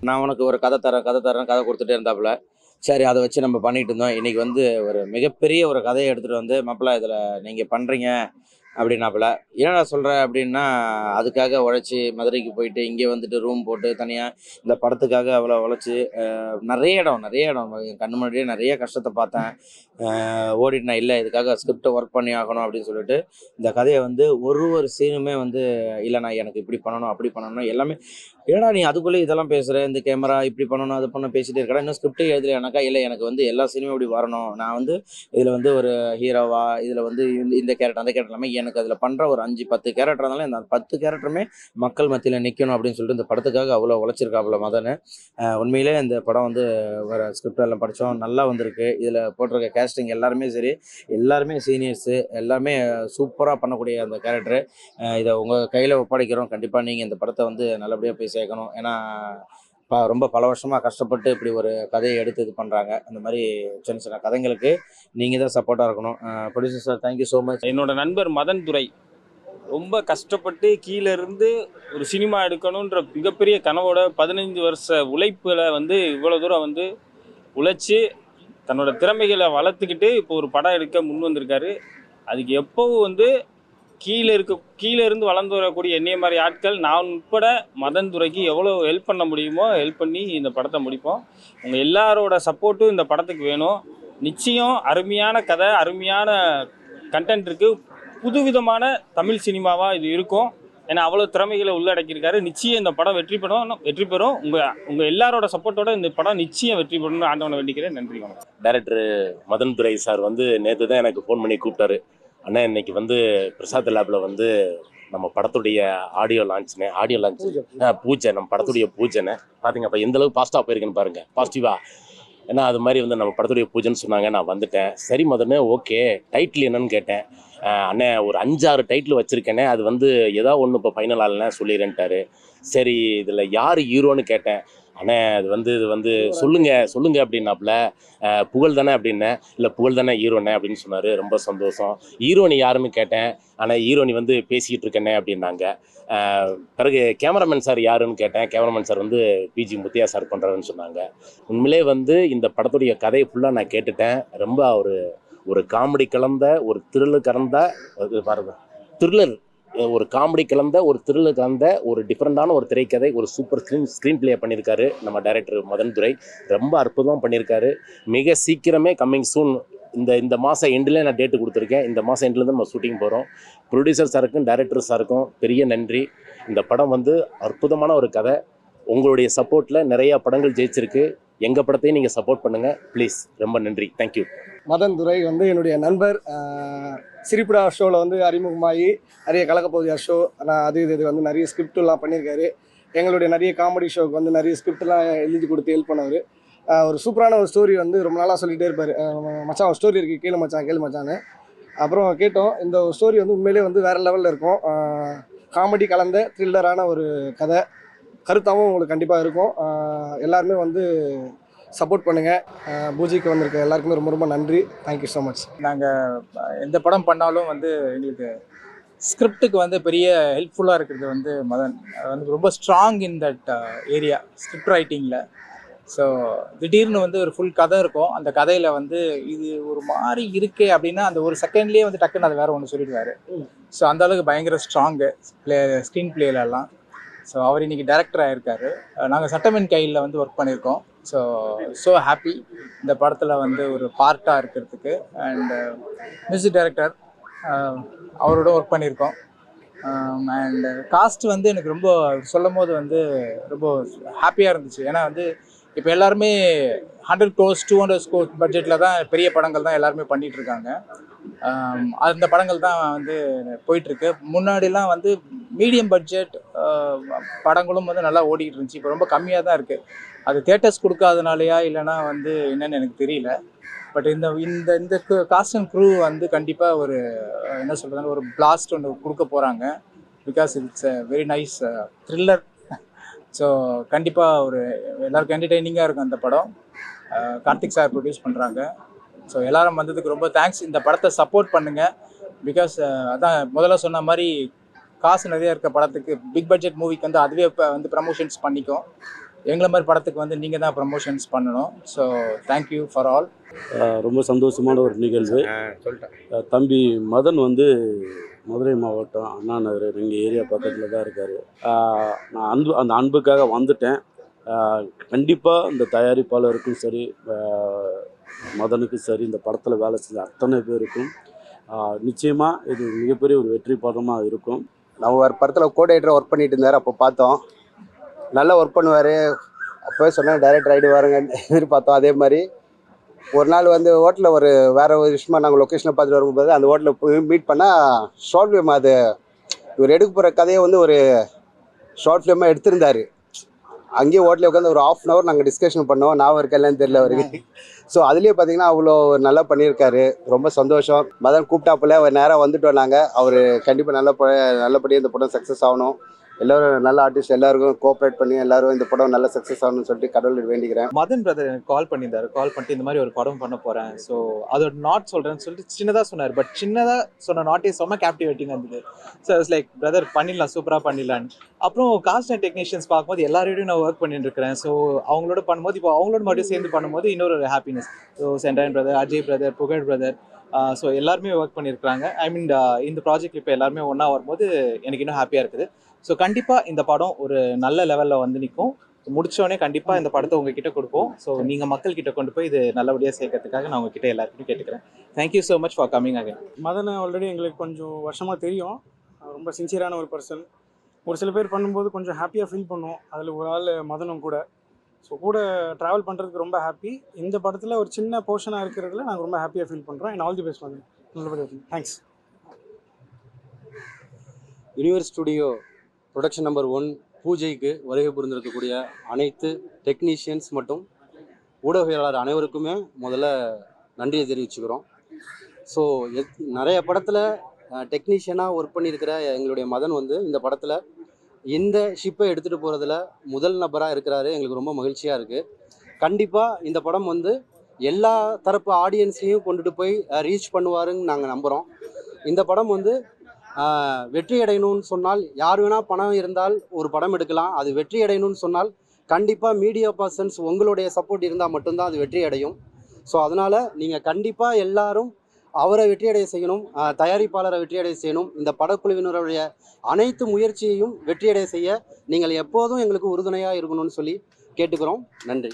நான் உனக்கு ஒரு கதை தரேன் கதை தரேன் கதை கொடுத்துட்டே இருந்தாப்புல. சரி அதை வச்சு நம்ம பண்ணிட்டு இருந்தோம். இன்னைக்கு வந்து ஒரு மிகப்பெரிய ஒரு கதையை எடுத்துகிட்டு வந்து மாப்பிள்ள இதில் நீங்கள் பண்ணுறீங்க அப்படின்னாப்புல. என்னடா சொல்கிற அப்படின்னா, அதுக்காக உழைச்சி மதுரைக்கு போயிட்டு இங்கே வந்துட்டு ரூம் போட்டு தனியாக இந்த படத்துக்காக அவ்வளோ உழைச்சி நிறைய இடம் என் கண்ணு முன்னாடியே நிறைய கஷ்டத்தை பார்த்தேன். ஓடிட்டு நான் இல்லை இதுக்காக ஸ்கிரிப்டை ஒர்க் பண்ணி ஆகணும் அப்படின்னு சொல்லிட்டு இந்த கதையை வந்து ஒரு சீனுமே வந்து இல்லை நான் எனக்கு இப்படி பண்ணணும் அப்படி பண்ணணும் எல்லாமே. ஏன்னா நீ அதுக்குள்ளே இதெல்லாம் பேசுகிற இந்த கேமரா இப்படி பண்ணணும் அது பண்ண பேசிகிட்டே இருக்கடா இன்னும் ஸ்கிரிப்டே எழுதலையானாக்கா. இல்லை எனக்கு வந்து எல்லா சீனுமே இப்படி வரணும், நான் வந்து இதில் வந்து ஒரு ஹீரோவா இதில் வந்து இந்த கேரக்டர் அந்த கேரக்டர் இல்லாமல் எனக்கு அதில் பண்ணுற ஒரு 5-10 கேரக்டர் இருந்தாலும் இந்த 10 கேரக்டருமே மக்கள் மத்தியில் நிற்கணும் அப்படின்னு சொல்லிட்டு இந்த படத்துக்காக அவ்வளோ உழைச்சிருக்காப்புல மதன். உண்மையிலே இந்த படம் வந்து வர ஸ்கிரிப்ட் எல்லாம் படித்தோம், நல்லா வந்திருக்கு. இதில் போட்டிருக்க கேஸ்டிங் எல்லாருமே சரி, எல்லாருமே சீனியர்ஸு, எல்லாருமே சூப்பராக பண்ணக்கூடிய அந்த கேரக்டரு. இதை உங்கள் கையில் ஒப்படைக்கிறோம். கண்டிப்பாக நீங்கள் இந்த படத்தை வந்து நல்லபடியாக போய் சேர்க்கணும். ஏன்னா ரொம்ப பல வருஷமாக கஷ்டப்பட்டு இப்படி ஒரு கதையை எடுத்து இது பண்ணுறாங்க. அந்த மாதிரி சின்ன சின்ன கதைங்களுக்கு நீங்கள் தான் சப்போர்ட்டாக இருக்கணும். Producer sir thank you so much. என்னோட நண்பர் மதன் துரை ரொம்ப கஷ்டப்பட்டு கீழே இருந்து ஒரு சினிமா எடுக்கணுன்ற மிகப்பெரிய கனவோட 15 வருஷ உழைப்பில் வந்து இவ்வளோ தூரம் வந்து உழைச்சி தன்னோட திறமைகளை வளர்த்துக்கிட்டு இப்போ ஒரு படம் எடுக்க முன் வந்திருக்காரு. அதுக்கு எப்போவும் வந்து கீழே இருந்து வளர்ந்து வரக்கூடிய என்னைய மாதிரி ஆட்கள் நான் உட்பட மதன் துரைக்கு எவ்வளோ ஹெல்ப் பண்ண முடியுமோ ஹெல்ப் பண்ணி இந்த படத்தை முடிப்போம். உங்கள் எல்லாரோட சப்போர்ட்டும் இந்த படத்துக்கு வேணும். நிச்சயம் அருமையான கதை, அருமையான கண்டென்ட் இருக்குது. புதுவிதமான தமிழ் சினிமாவாக இது இருக்கும். ஏன்னா அவ்வளோ திறமைகளை உள்ளடக்கியிருக்காரு. நிச்சயம் இந்த படம் வெற்றி பெறும். உங்கள் எல்லாரோட சப்போர்ட்டோட இந்த படம் நிச்சயம் வெற்றி பெறணும்னு ஆண்டவனை வேண்டிக்கிறேன். நன்றி வணக்கம். டைரக்டர் மதன் துரை சார் வந்து நேற்று தான் எனக்கு ஃபோன் பண்ணி கூப்பிட்டாரு. அண்ணா இன்னைக்கு வந்து பிரசாத் லேபில் வந்து நம்ம படத்துடைய ஆடியோ லான்ச் பூஜை, நம்ம படத்துடைய பூஜைன்னு பார்த்தீங்க. அப்போ எந்த அளவுக்கு பாசிட்டிவாக போயிருக்குன்னு பாருங்கள், பாசிட்டிவாக. ஏன்னா அது மாதிரி வந்து நம்ம படத்துடைய பூஜைன்னு சொன்னாங்க. நான் வந்துட்டேன். சரி மதனே ஓகே, டைட்டில் என்னன்னு கேட்டேன். அண்ணே ஒரு 5-6 டைட்டில் வச்சுருக்கேனே, அது வந்து ஏதோ ஒன்று இப்போ ஃபைனல் ஆகலைன்னா சொல்லிடுறேன்ட்டாரு. சரி இதில் யார் ஹீரோன்னு கேட்டேன். அண்ணே இது வந்து சொல்லுங்க அப்படின்னாப்புல. புகழ் தானே அப்படின்னேன். இல்லை புகழ் தானே ஹீரோனே அப்படின்னு சொன்னார். ரொம்ப சந்தோஷம். ஹீரோனி யாருன்னு கேட்டேன். ஆனால் ஹீரோனி வந்து பேசிக்கிட்டு இருக்கேனே அப்படின்னாங்க. பிறகு கேமராமேன் சார் யாருன்னு கேட்டேன். கேமராமேன் சார் வந்து பிஜி முத்தையா சார் பண்ணுறாருன்னு சொன்னாங்க. உண்மையிலே வந்து இந்த படத்துடைய கதையை ஃபுல்லாக நான் கேட்டுட்டேன். ரொம்ப ஒரு காமெடி கலந்த ஒரு த்ரில்லர் ஒரு காமெடி கலந்த ஒரு த்ரில்லர் கலந்த ஒரு டிஃப்ரெண்டான ஒரு திரைக்கதை, ஒரு சூப்பர் ஸ்க்ரீன் பிளே பண்ணியிருக்காரு நம்ம டைரக்டர் மதன் துரை. ரொம்ப அற்புதமாக பண்ணியிருக்காரு. மிக சீக்கிரமே கம்மிங் சூன். இந்த மாதம் எண்டில் நான் டேட்டு கொடுத்துருக்கேன். இந்த மாதம் எண்டில் தான் நம்ம ஷூட்டிங் போகிறோம். ப்ரொடியூசர் சாருக்கும் டைரக்டர் சாருக்கும் பெரிய நன்றி. இந்த படம் வந்து அற்புதமான ஒரு கதை. உங்களுடைய சப்போர்ட்டில் நிறையா படங்கள் ஜெயிச்சிருக்கு. எங்கள் படத்தையும் நீங்கள் சப்போர்ட் பண்ணுங்கள் ப்ளீஸ். ரொம்ப நன்றி. தேங்க்யூ. மதன் துரை வந்து என்னுடைய நண்பர். சிரிப்புடா ஷோவில் வந்து அறிமுகமாகி நிறைய கலக்கப்போகுதியா ஷோ, ஆனால் இது வந்து நிறைய ஸ்கிரிப்டெலாம் பண்ணியிருக்காரு. எங்களுடைய நிறைய காமெடி ஷோவுக்கு வந்து நிறைய ஸ்கிரிப்டெலாம் எழுதி கொடுத்து ஹெல்ப் பண்ணவர். ஒரு சூப்பரான ஒரு ஸ்டோரி வந்து ரொம்ப நாளாக சொல்லிகிட்டே இருப்பார். மச்சான் ஒரு ஸ்டோரி இருக்குது, கேளு மச்சான்னு. அப்புறம் கேட்டோம். இந்த ஸ்டோரி வந்து உண்மையிலே வந்து வேறு லெவலில் இருக்கும். காமெடி கலந்த த்ரில்லரான ஒரு கதை, கருத்தாகவும் உங்களுக்கு கண்டிப்பாக இருக்கும். எல்லாருமே வந்து சப்போர்ட் பண்ணுங்கள். பூஜைக்கு வந்திருக்க எல்லாருக்குமே ரொம்ப ரொம்ப நன்றி. Thank you so much. நாங்கள் எந்த படம் பண்ணாலும் வந்து எங்களுக்கு ஸ்கிரிப்டுக்கு வந்து பெரிய ஹெல்ப்ஃபுல்லாக இருக்கிறது வந்து மதன். வந்து ரொம்ப strong in that area script ரைட்டிங்கில். ஸோ திடீர்னு வந்து ஒரு ஃபுல் கதை இருக்கும். அந்த கதையில் வந்து இது ஒரு மாதிரி இருக்கே அப்படின்னா அந்த ஒரு செகண்ட்லேயே வந்து டக்குன்னு அது வேறு ஒன்று சொல்லிடுவார். ஸோ அந்தளவுக்கு பயங்கர ஸ்ட்ராங்கு ஸ்க்ரீன் பிளேலெல்லாம். ஸோ அவர் இன்றைக்கி டைரக்டர் ஆகிருக்காரு. நாங்கள் சட்டமன் கையில் வந்து ஒர்க் பண்ணியிருக்கோம். ஸோ ஹாப்பி இந்த படத்தில் வந்து ஒரு பார்ட்டாக இருக்கிறதுக்கு. அண்ட் மியூசிக் டைரக்டர் அவரோட ஒர்க் பண்ணியிருக்கோம். அண்ட் காஸ்ட் வந்து எனக்கு ரொம்ப சொல்லும் போது வந்து ரொம்ப ஹாப்பியாக இருந்துச்சு. ஏன்னா வந்து இப்போ எல்லாருமே 100 crores 200 crores பட்ஜெட்டில் தான் பெரிய படங்கள் தான் எல்லாருமே பண்ணிகிட்ருக்காங்க. அந்த படங்கள் தான் வந்து போயிட்டுருக்கு. முன்னாடிலாம் வந்து மீடியம் பட்ஜெட் படங்களும் வந்து நல்லா ஓடிக்கிட்டு இருந்துச்சு. இப்போ ரொம்ப கம்மியாக தான் இருக்குது. அது தியேட்டர்ஸ் கொடுக்காதனாலையா இல்லைனா வந்து என்னென்னு எனக்கு தெரியல. பட் இந்த இந்த இந்த காஸ்ட் அண்ட் க்ரூ வந்து கண்டிப்பாக ஒரு என்ன சொல்கிறதுனா ஒரு பிளாஸ்ட் ஒன்று கொடுக்க போகிறாங்க. Because it's a very nice thriller. So கண்டிப்பாக ஒரு எல்லாருக்கும் என்டர்டெய்னிங்காக இருக்கும் அந்த படம். கார்த்திக் சார் ப்ரொடியூஸ் பண்ணுறாங்க. ஸோ எல்லோரும் வந்ததுக்கு ரொம்ப தேங்க்ஸ். இந்த படத்தை சப்போர்ட் பண்ணுங்கள். பிகாஸ் அதான் முதல்ல சொன்ன மாதிரி காசு நிறையா இருக்க படத்துக்கு பிக் பட்ஜெட் மூவிக்கு வந்து அதுவே இப்போ வந்து ப்ரமோஷன்ஸ் பண்ணிக்கும். எங்களை மாதிரி படத்துக்கு வந்து நீங்கள் தான் ப்ரமோஷன்ஸ் பண்ணணும். So thank you for all. ரொம்ப சந்தோஷமான ஒரு நிகழ்வு. சொல்லிட்டேன். தம்பி மதன் வந்து மதுரை மாவட்டம் அண்ணா நகர் எங்கள் ஏரியா பக்கத்தில் தான் இருக்கார். நான் அந்த அன்புக்காக வந்துட்டேன். கண்டிப்பாக இந்த தயாரிப்பாளருக்கும் சரி, மதனுக்கும் சரி, இந்த படத்தில் வேலை செஞ்ச அத்தனை பேருக்கும் நிச்சயமாக இது மிகப்பெரிய ஒரு வெற்றி படமாக இருக்கும். நம்ம ஒரு படத்தில் கோஆர்டினேட்டராக ஒர்க் பண்ணிட்டு இருந்தார். அப்போ பார்த்தோம் நல்லா ஒர்க் பண்ணுவார். அப்போவே சொன்னாங்க டைரக்டர் ஆகிடுவாருங்க எதிர்பார்த்தோம். அதே மாதிரி ஒரு நாள் வந்து ஹோட்டலில் வேறு ஒரு விஷயமா நாங்கள் லொக்கேஷனை பார்த்துட்டு வரும்போது அந்த ஹோட்டலில் மீட் பண்ணால் ஷார்ட் ஃபிலிம், அது இவர் எடுக்க போகிற கதையை வந்து ஒரு ஷார்ட் ஃபிலிமாக எடுத்திருந்தார். அங்கேயே ஹோட்டலில் உட்காந்து ஒரு 1/2 hour நாங்கள் டிஸ்கஷன் பண்ணோம். நான் இருக்கேன்லன்னு தெரியல அவருக்கு. ஸோ அதுலேயே பார்த்தீங்கன்னா அவ்வளோ நல்லா பண்ணியிருக்காரு. ரொம்ப சந்தோஷம். மதன் கூப்பிட்டாப்புல அவர் நேராக வந்துட்டோம். நாங்கள் அவர் கண்டிப்பாக நல்லபடியாக இந்த படம் சக்ஸஸ் ஆகணும். எல்லோரும் நல்ல ஆர்டிஸ்ட் எல்லாருக்கும் கோஆப்ரேட் பண்ணி எல்லாரும் இந்த படம் நல்ல சக்ஸஸ் ஆகணும்னு சொல்லிட்டு கடவுள் வேண்டிக்கிறேன். மதன் பிரதர் எனக்கு கால் பண்ணியிருந்தாரு. கால் பண்ணிட்டு இந்த மாதிரி ஒரு படம் பண்ண போகிறேன், ஸோ அதோட நாட் சொல்கிறேன்னு சொல்லிட்டு சின்னதாக சொன்னார். பட் சின்னதாக சொன்ன நாட்டே செம்ம கேப்டிவேட்டிங்காக இருந்தது. ஸோ இட்ஸ் லைக் பிரதர் பண்ணிடலாம், சூப்பராக பண்ணிடலான்னு. அப்புறம் காஸ்ட் அண்ட் டெக்னீஷியன்ஸ் பார்க்கும்போது எல்லாரோடையும் நான் ஒர்க் பண்ணிட்டு இருக்கிறேன். ஸோ அவங்களோட பண்ணும்போது இப்போ அவங்களோட மட்டும் சேர்ந்து பண்ணும்போது இன்னொரு happiness. So Sendrayan brother, Ajay brother, புகழ் பிரதர், ஸோ எல்லாருமே ஒர்க் பண்ணியிருக்காங்க. ஐ மீன் இந்த ப்ராஜெக்ட் இப்போ எல்லாருமே ஒன்றா வரும்போது எனக்கு இன்னும் ஹாப்பியாக இருக்குது. ஸோ கண்டிப்பாக இந்த படம் ஒரு நல்ல லெவலில் வந்து நிற்கும். முடித்தோடனே கண்டிப்பாக இந்த படத்தை உங்ககிட்ட கொடுப்போம். ஸோ நீங்கள் மக்கள்கிட்ட கொண்டு போய் இது நல்லபடியாக சேர்க்கறதுக்காக நான் உங்ககிட்ட எல்லாருக்கிட்டையும் கேட்டுக்கிறேன். Thank you so much for coming again. மதனை ஆல்ரெடி எங்களுக்கு கொஞ்சம் வருஷமாக தெரியும். ரொம்ப சின்சியரான ஒரு பர்சன். ஒரு சில பேர் பண்ணும்போது கொஞ்சம் ஹாப்பியாக ஃபீல் பண்ணுவோம். அதில் ஒரு ஆள் மதனும் கூட. ஸோ கூட ட்ராவல் பண்ணுறதுக்கு ரொம்ப ஹாப்பி. இந்த படத்தில் ஒரு சின்ன போர்ஷனாக இருக்கிறதுல நாங்கள் ரொம்ப ஹாப்பியாக ஃபீல் பண்ணுறோம். And all the best Madan. நல்லபடியாக thanks. Universe studio production number 1 பூஜைக்கு வருகை புரிந்திருக்கக்கூடிய அனைத்து டெக்னீஷியன்ஸ் மற்றும் ஊடகவியலாளர் அனைவருக்குமே முதல்ல நன்றியை தெரிவிச்சுக்கிறோம். ஸோ நிறைய படத்தில் டெக்னீஷியனாக ஒர்க் பண்ணியிருக்கிற எங்களுடைய மதன் வந்து இந்த படத்தில் இந்த ஷிப்பை எடுத்துகிட்டு போகிறதுல முதல் நபராக இருக்கிறாரு. எங்களுக்கு ரொம்ப மகிழ்ச்சியாக இருக்குது. கண்டிப்பாக இந்த படம் வந்து எல்லா தரப்பு ஆடியன்ஸையும் கொண்டுட்டு போய் ரீச் பண்ணுவாருன்னு நாங்கள் நம்புகிறோம். இந்த படம் வந்து வெற்றி அடையணும்னு சொன்னால் யார் வேணால் பணம் இருந்தால் ஒரு படம் எடுக்கலாம். அது வெற்றி அடையணும்னு சொன்னால் கண்டிப்பாக மீடியா பர்சன்ஸ் உங்களுடைய சப்போர்ட் இருந்தால் மட்டும்தான் அது வெற்றி அடையும். ஸோ அதனால் நீங்கள் கண்டிப்பாக எல்லாரும் அவரை வெற்றியடைய செய்யணும், தயாரிப்பாளரை வெற்றியடைய செய்யணும். இந்த படக்குழுவினருடைய அனைத்து முயற்சியையும் வெற்றியடைய செய்ய நீங்கள் எப்போதும் எங்களுக்கு உறுதுணையாக இருக்கணும்னு சொல்லி கேட்டுக்கிறோம். நன்றி.